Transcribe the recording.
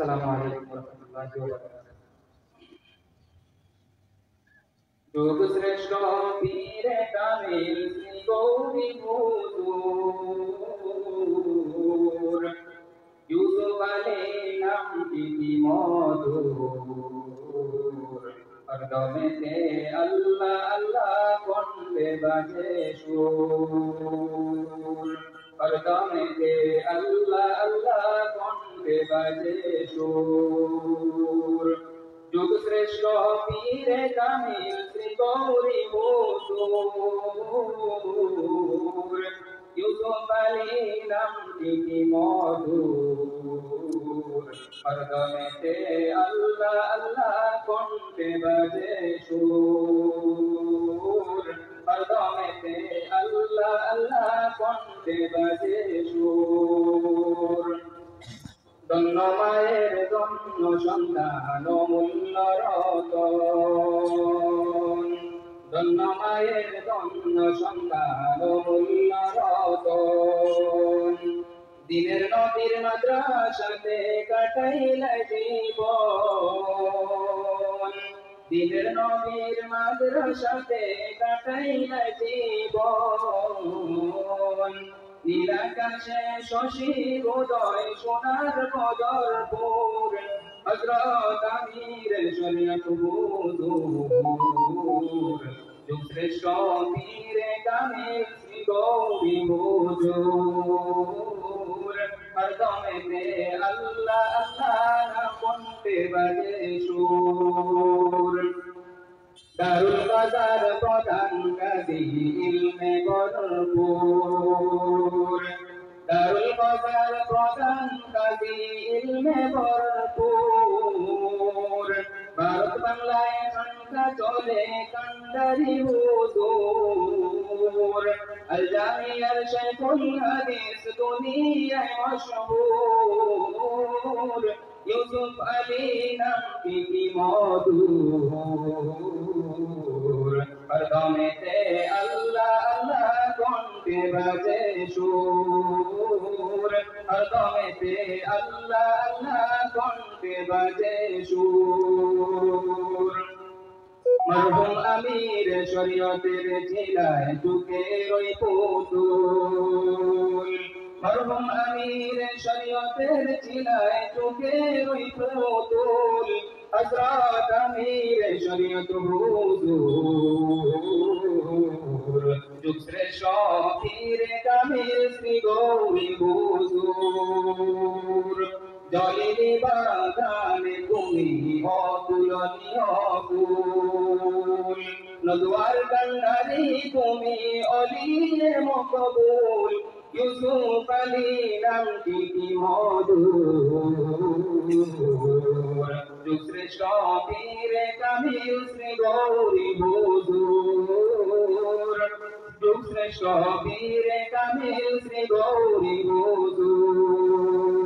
আসসালামু আলাইকুম ওয়া রাহমাতুল্লাহি ওয়া বারাকাতুহু। যোগ শ্রেষ্ঠ পীরে কামিল শ্রী গৌরী হুজুর ইউসুফ আলাইহিস নামটি কি মধুর হরদমেতে আল্লাহ আল্লাহ কণ্ঠে বাজে সুর হরদমেতে আল্লাহ আল্লাহ কণ্ঠে বাজে সুর যুগ শ্রেষ্ঠ পীরে কামিল শ্রী গৌরী হুজুর ইউসুফ আলাইহিস নামটি কি মধুর হরদমেতে আল্লাহ আল্লাহ কণ্ঠে বাজে সুর হরদমেতে আল্লাহ আল্লাহ কণ্ঠে বাজে সুর ধন্য মায়ের ধন্য সন্তান অমূল্য রতন ধন্য মায়ের ধন্য সন্তান অমূল্য রতন দিনের নদীর মাদ্রাসাতে কাটাইলে জীবন দিনের নদীর মাদ্রাসাতে কাটাইলে জীবন নীলাকাশে শশী উদয় সোনার বদরপুর হযরত আমির শরীয়ত হুজুর যুগ শ্রেষ্ঠ পীরে কামিল শ্রী গৌরী হুজুর হরদমেতে আল্লাহ আল্লাহ নাম কণ্ঠে বাজে সুর দারুল বাজার প্রধান কাজী ইলমে ভরপুর দারুল বাজার প্রধান কাজী ইলমে ভরপুর ভারত বাংলায় সংখ্যা চলে কান্ডারি হুজুর আল জামিয়ার শাইখুল হাদিস দুনিয়ায় মশহুর ইউসুফ আলী নামটি কি মধুর হরদমেতে আল্লাহ আল্লাহ কণ্ঠে বাজে সুর হরদমেতে আল্লাহ আল্লাহ কণ্ঠে বাজে সুর মরহুম আমির শরীয়তের চিলায় যুগের ওই পুতুল মরহুম আমির শরীয়তের চিলায় যুগের ওই পুতুল হযরত আমির শরীয়ত হুজুর যুগ শ্রেষ্ঠ পীরে কামিল শ্রী গৌরী হুজুর জলিনী বাগানে তুমি অতুলনীয় ফুল নদওয়ার কান্ডারি তুমি অলিয়ে মকবুল ইউসুফ আলী নামটি কি মধুর যুগ শ্রেষ্ঠ পীরে কামিল শ্রী গৌরী হুজুর যুগ শ্রেষ্ঠ পীরে কামিল শ্রী গৌরী হুজুর